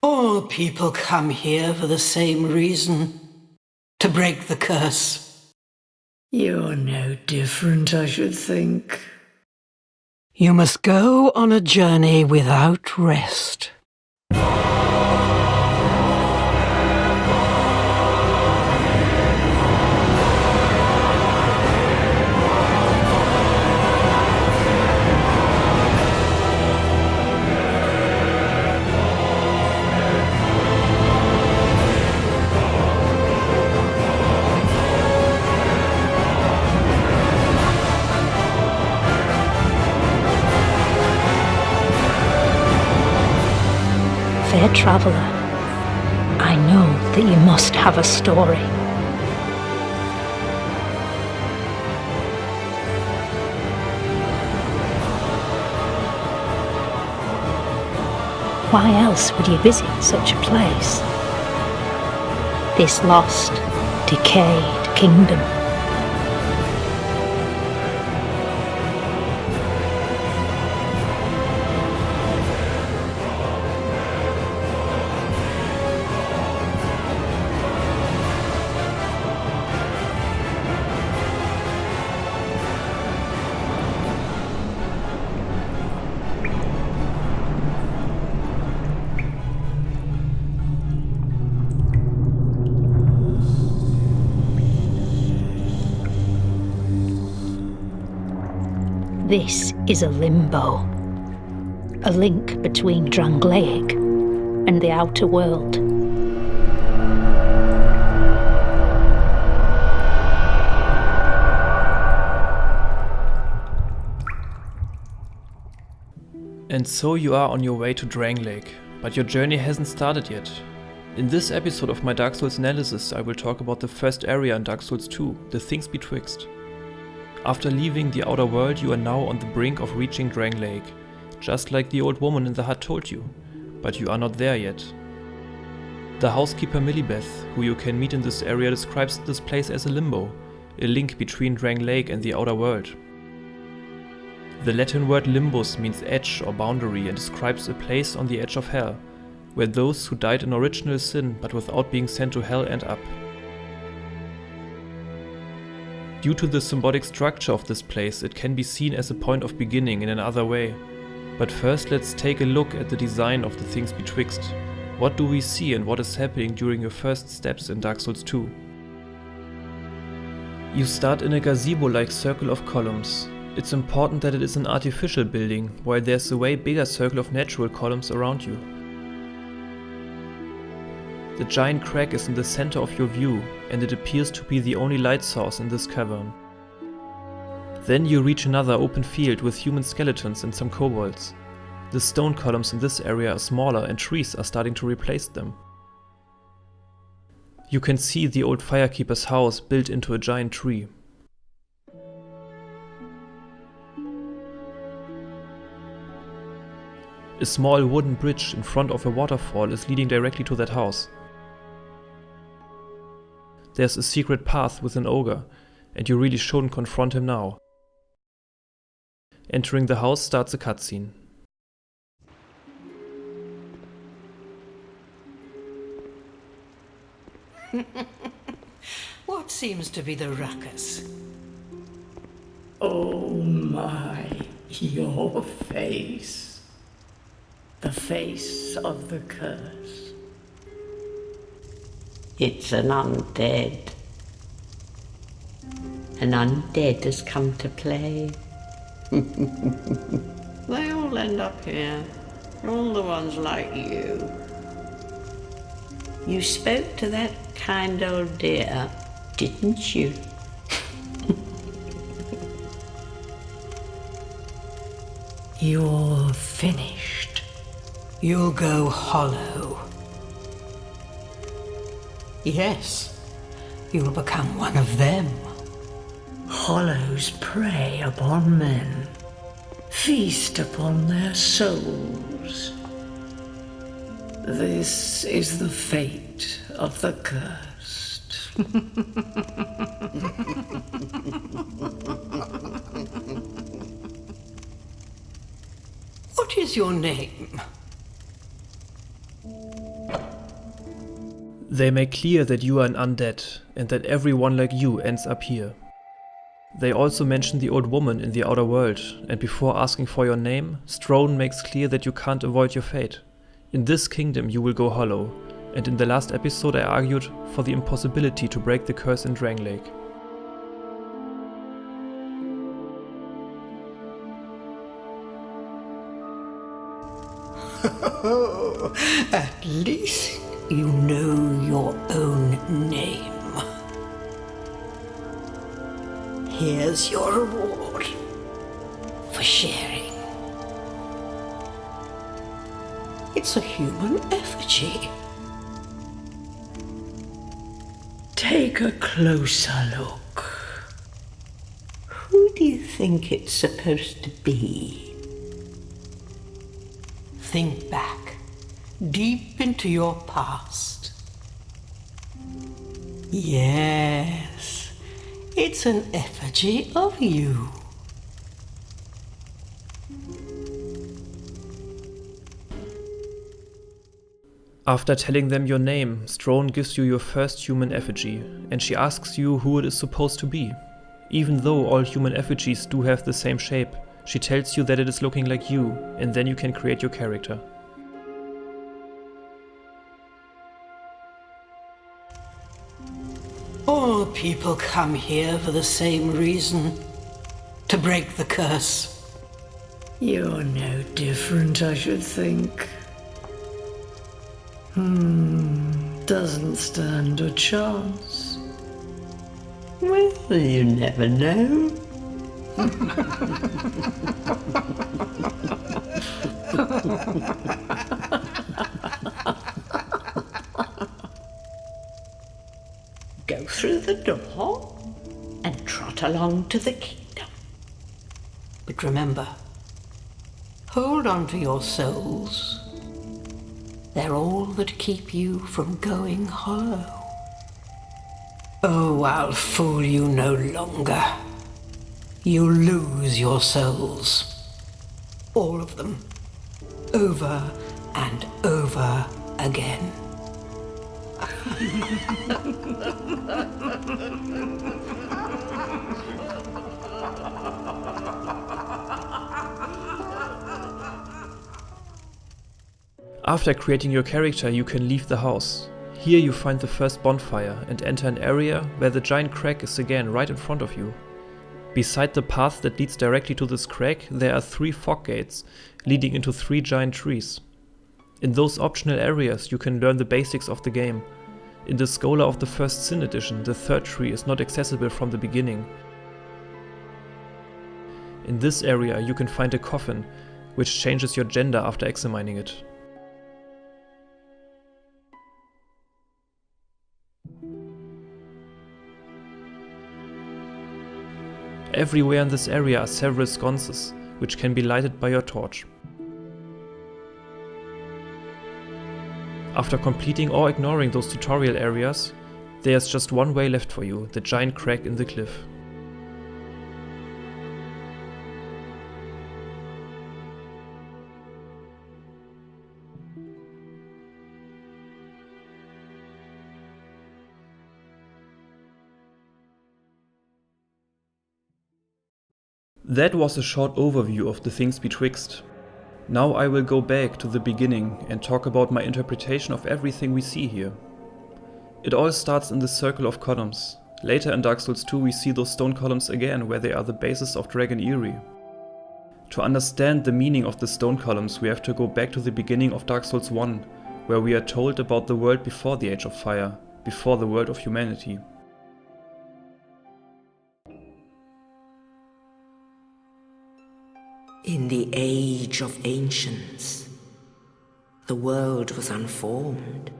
All people come here for the same reason. To break the curse. You're no different, I should think. You must go on a journey without rest. Fair traveller, I know that you must have a story. Why else would you visit such a place? This lost, decayed kingdom. This is a limbo, a link between Drangleic and the outer world. And so you are on your way to Drangleic, but your journey hasn't started yet. In this episode of my Dark Souls analysis, I will talk about the first area in Dark Souls 2, the Things Betwixt. After leaving the outer world, you are now on the brink of reaching Drangleic, just like the old woman in the hut told you, but you are not there yet. The housekeeper Millibeth, who you can meet in this area, describes this place as a limbo, a link between Drangleic and the outer world. The Latin word limbus means edge or boundary and describes a place on the edge of hell, where those who died in original sin but without being sent to hell end up. Due to the symbolic structure of this place, it can be seen as a point of beginning in another way. But first let's take a look at the design of the Things Betwixt. What do we see and what is happening during your first steps in Dark Souls 2? You start in a gazebo-like circle of columns. It's important that it is an artificial building, while there's a way bigger circle of natural columns around you. The giant crack is in the center of your view, and it appears to be the only light source in this cavern. Then you reach another open field with human skeletons and some kobolds. The stone columns in this area are smaller and trees are starting to replace them. You can see the old firekeeper's house built into a giant tree. A small wooden bridge in front of a waterfall is leading directly to that house. There's a secret path with an ogre, and you really shouldn't confront him now. Entering the house starts a cutscene. What seems to be the ruckus? Oh my, your face. The face of the curse. It's an undead. An undead has come to play. They all end up here. All the ones like you. You spoke to that kind old dear, didn't you? You're finished. You'll go hollow. Yes, you'll become one of them. Hollows prey upon men, feast upon their souls. This is the fate of the cursed. What is your name? They make clear that you are an undead and that everyone like you ends up here. They also mention the old woman in the outer world, and before asking for your name, Strone makes clear that you can't avoid your fate. In this kingdom you will go hollow, and in the last episode I argued for the impossibility to break the curse in Drangleic. At least you know your own name. Here's your reward for sharing. It's a human effigy. Take a closer look. Who do you think it's supposed to be? Think back, deep into your past. Yes, it's an effigy of you. After telling them your name, Strone gives you your first human effigy, and she asks you who it is supposed to be. Even though all human effigies do have the same shape, she tells you that it is looking like you, and then you can create your character. All people come here for the same reason, to break the curse. You're no different, I should think. Doesn't stand a chance. Well, you never know. Go through the door and trot along to the kingdom. But remember, hold on to your souls. They're all that keep you from going hollow. Oh, I'll fool you no longer. You'll lose your souls. All of them. Over and over again. After creating your character, you can leave the house. Here you find the first bonfire and enter an area where the giant crag is again right in front of you. Beside the path that leads directly to this crag, there are 3 fog gates leading into 3 giant trees. In those optional areas you can learn the basics of the game. In the Scholar of the First Sin edition, the 3rd tree is not accessible from the beginning. In this area you can find a coffin, which changes your gender after examining it. Everywhere in this area are several sconces, which can be lighted by your torch. After completing or ignoring those tutorial areas, there's just one way left for you, the giant crack in the cliff. That was a short overview of the Things Betwixt. Now I will go back to the beginning and talk about my interpretation of everything we see here. It all starts in the circle of columns. Later in Dark Souls 2 we see those stone columns again, where they are the basis of Dragon Eyrie. To understand the meaning of the stone columns we have to go back to the beginning of Dark Souls 1, where we are told about the world before the Age of Fire, before the world of humanity. In the age of ancients, the world was unformed,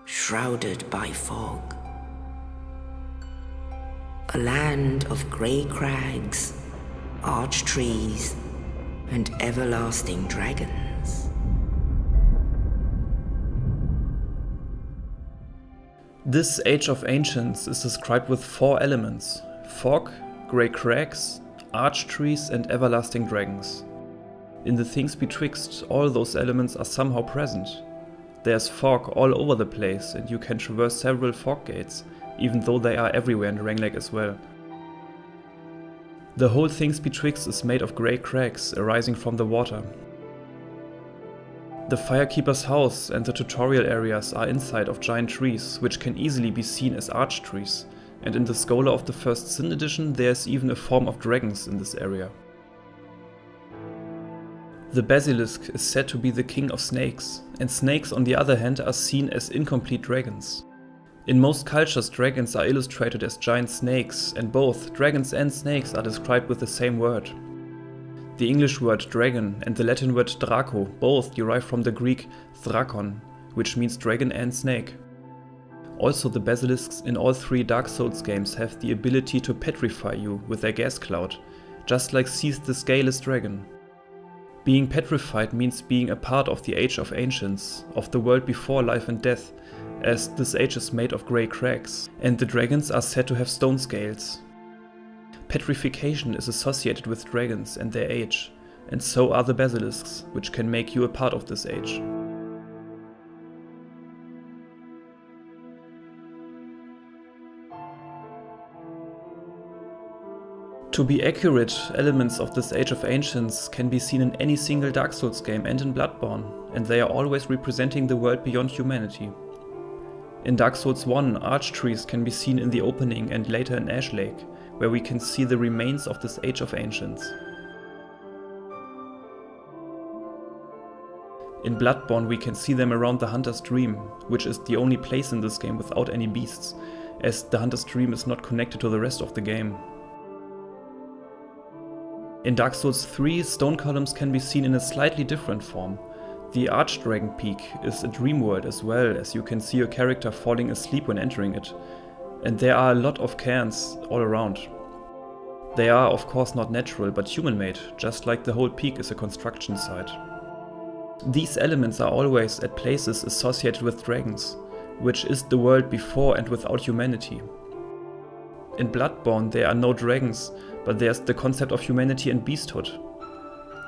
shrouded by fog. A land of grey crags, arch trees, and everlasting dragons. This Age of Ancients is described with 4 elements: fog, grey crags, archtrees and everlasting dragons. In the Things Betwixt, all those elements are somehow present. There's fog all over the place and you can traverse several fog gates, even though they are everywhere in Drangleic as well. The whole Things Betwixt is made of grey crags arising from the water. The Firekeeper's house and the tutorial areas are inside of giant trees, which can easily be seen as arch trees, and in the Scholar of the First Sin edition there's even a form of dragons in this area. The Basilisk is said to be the king of snakes, and snakes on the other hand are seen as incomplete dragons. In most cultures dragons are illustrated as giant snakes, and both dragons and snakes are described with the same word. The English word dragon and the Latin word draco both derive from the Greek drakon, which means dragon and snake. Also, the basilisks in all 3 Dark Souls games have the ability to petrify you with their gas cloud, just like Seath the Scaleless Dragon. Being petrified means being a part of the Age of Ancients, of the world before life and death, as this age is made of grey crags, and the dragons are said to have stone scales. Petrification is associated with dragons and their age, and so are the basilisks, which can make you a part of this age. To be accurate, elements of this Age of Ancients can be seen in any single Dark Souls game and in Bloodborne, and they are always representing the world beyond humanity. In Dark Souls 1, arch trees can be seen in the opening and later in Ash Lake, where we can see the remains of this Age of Ancients. In Bloodborne we can see them around the Hunter's Dream, which is the only place in this game without any beasts, as the Hunter's Dream is not connected to the rest of the game. In Dark Souls 3, stone columns can be seen in a slightly different form. The Archdragon Peak is a dream world as well, as you can see your character falling asleep when entering it. And there are a lot of cairns all around. They are of course not natural but human-made, just like the whole peak is a construction site. These elements are always at places associated with dragons, which is the world before and without humanity. In Bloodborne there are no dragons, but there's the concept of humanity and beasthood.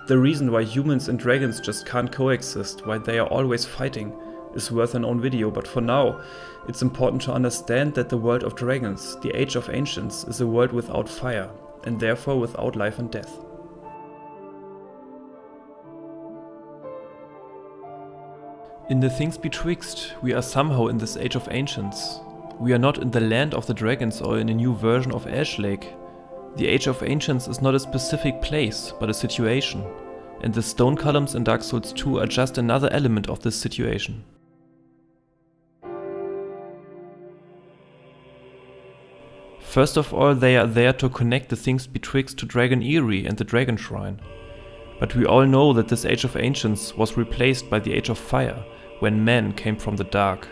The reason why humans and dragons just can't coexist, why they are always fighting, is worth an own video, but for now, it's important to understand that the world of dragons, the Age of Ancients, is a world without fire, and therefore without life and death. In the Things Betwixt, we are somehow in this Age of Ancients. We are not in the land of the dragons or in a new version of Ash Lake. The Age of Ancients is not a specific place, but a situation, and the stone columns in Dark Souls 2 are just another element of this situation. First of all, they are there to connect the Things Betwixt to Dragon Eyrie and the Dragon Shrine. But we all know that this Age of Ancients was replaced by the Age of Fire, when men came from the dark.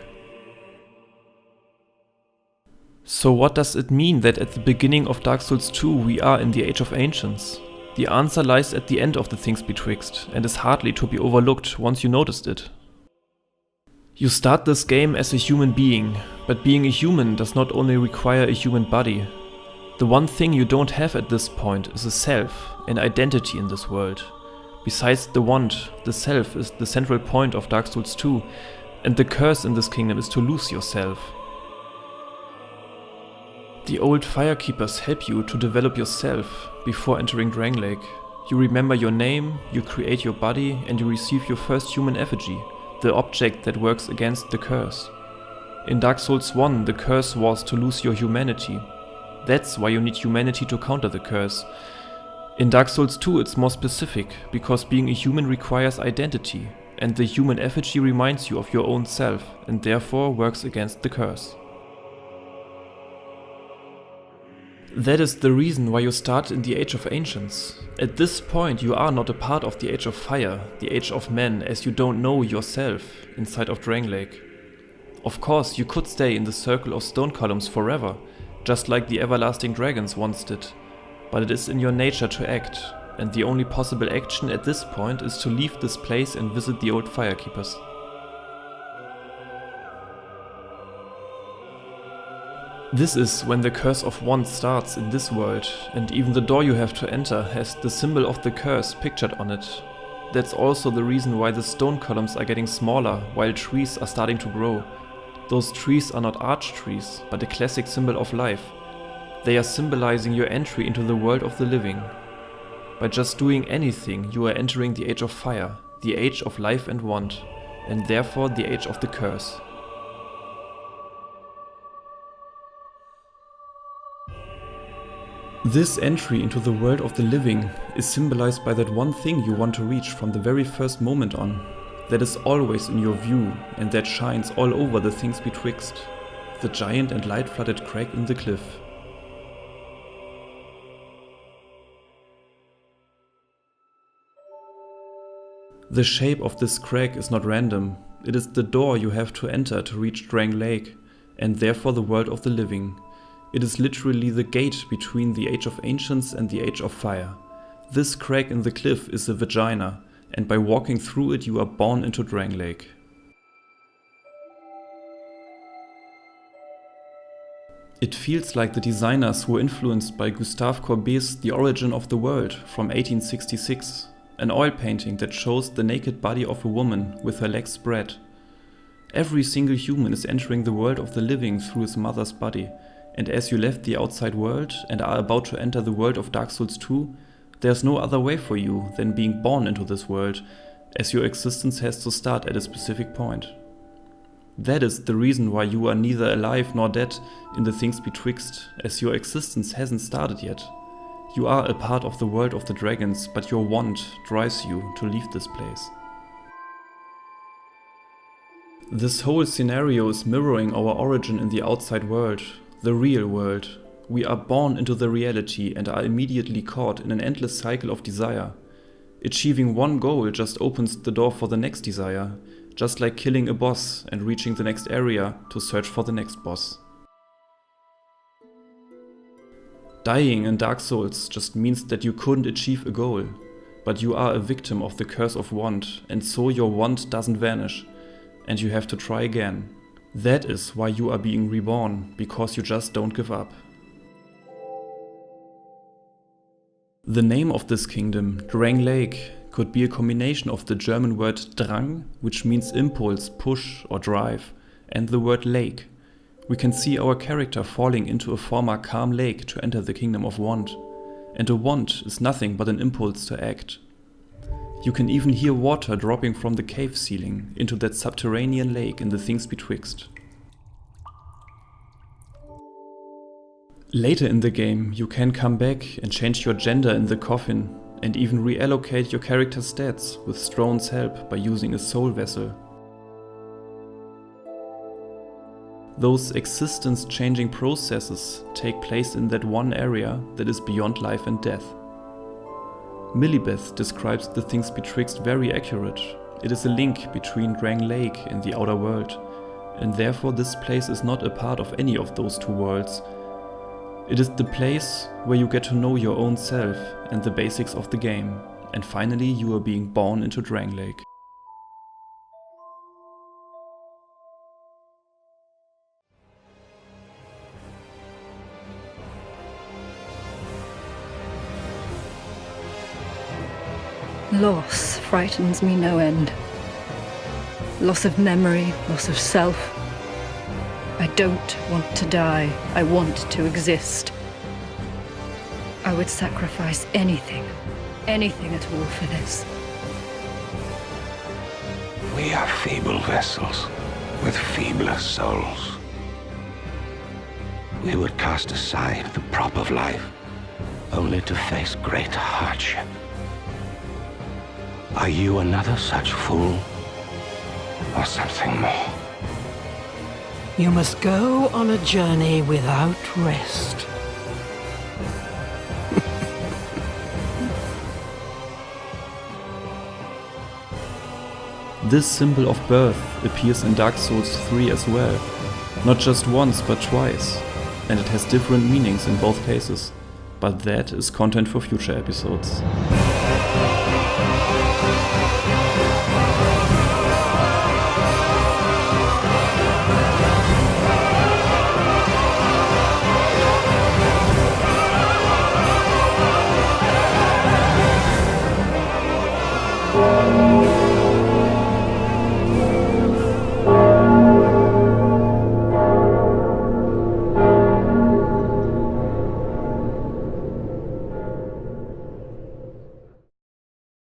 So what does it mean that at the beginning of Dark Souls 2 we are in the Age of Ancients? The answer lies at the end of the Things Betwixt, and is hardly to be overlooked once you noticed it. You start this game as a human being, but being a human does not only require a human body. The one thing you don't have at this point is a self, an identity in this world. Besides the want, the self is the central point of Dark Souls 2, and the curse in this kingdom is to lose yourself. The old Firekeepers help you to develop yourself before entering Drangleic. You remember your name, you create your body, and you receive your first human effigy, the object that works against the curse. In Dark Souls 1, the curse was to lose your humanity. That's why you need humanity to counter the curse. In Dark Souls 2 it's more specific, because being a human requires identity, and the human effigy reminds you of your own self, and therefore works against the curse. That is the reason why you start in the Age of Ancients. At this point you are not a part of the Age of Fire, the Age of Men, as you don't know yourself inside of Drangleic. Of course you could stay in the circle of stone columns forever, just like the everlasting dragons once did, but it is in your nature to act, and the only possible action at this point is to leave this place and visit the old Firekeepers. This is when the curse of want starts in this world, and even the door you have to enter has the symbol of the curse pictured on it. That's also the reason why the stone columns are getting smaller while trees are starting to grow. Those trees are not arch trees, but a classic symbol of life. They are symbolizing your entry into the world of the living. By just doing anything, you are entering the age of fire, the age of life and want, and therefore the age of the curse. This entry into the world of the living is symbolized by that one thing you want to reach from the very first moment on, that is always in your view and that shines all over the Things Betwixt, the giant and light-flooded crack in the cliff. The shape of this crack is not random, it is the door you have to enter to reach Drang Lake, and therefore the world of the living. It is literally the gate between the Age of Ancients and the Age of Fire. This crack in the cliff is a vagina, and by walking through it you are born into Drang Lake. It feels like the designers were influenced by Gustave Courbet's The Origin of the World from 1866, an oil painting that shows the naked body of a woman with her legs spread. Every single human is entering the world of the living through his mother's body, and as you left the outside world and are about to enter the world of Dark Souls 2, there's no other way for you than being born into this world, as your existence has to start at a specific point. That is the reason why you are neither alive nor dead in the Things Betwixt, as your existence hasn't started yet. You are a part of the world of the dragons, but your want drives you to leave this place. This whole scenario is mirroring our origin in the outside world, the real world. We are born into the reality and are immediately caught in an endless cycle of desire. Achieving one goal just opens the door for the next desire, just like killing a boss and reaching the next area to search for the next boss. Dying in Dark Souls just means that you couldn't achieve a goal, but you are a victim of the curse of want, and so your want doesn't vanish, and you have to try again. That is why you are being reborn, because you just don't give up. The name of this kingdom, Drang Lake, could be a combination of the German word Drang, which means impulse, push or drive, and the word lake. We can see our character falling into a former calm lake to enter the kingdom of want. And a want is nothing but an impulse to act. You can even hear water dropping from the cave ceiling into that subterranean lake in the Things Betwixt. Later in the game, you can come back and change your gender in the coffin, and even reallocate your character's stats with Strone's help by using a soul vessel. Those existence-changing processes take place in that one area that is beyond life and death. Millibeth describes the Things Betwixt very accurate. It is a link between Drang Lake and the outer world, and therefore this place is not a part of any of those two worlds. It is the place where you get to know your own self and the basics of the game, and finally you are being born into Drang Lake. Loss frightens me no end. Loss of memory, loss of self. I don't want to die. I want to exist. I would sacrifice anything at all for this. We are feeble vessels with feebler souls. We would cast aside the prop of life only to face greater hardship. Are you another such fool, or something more? You must go on a journey without rest. This symbol of birth appears in Dark Souls 3 as well, not just once but twice, and it has different meanings in both cases, but that is content for future episodes.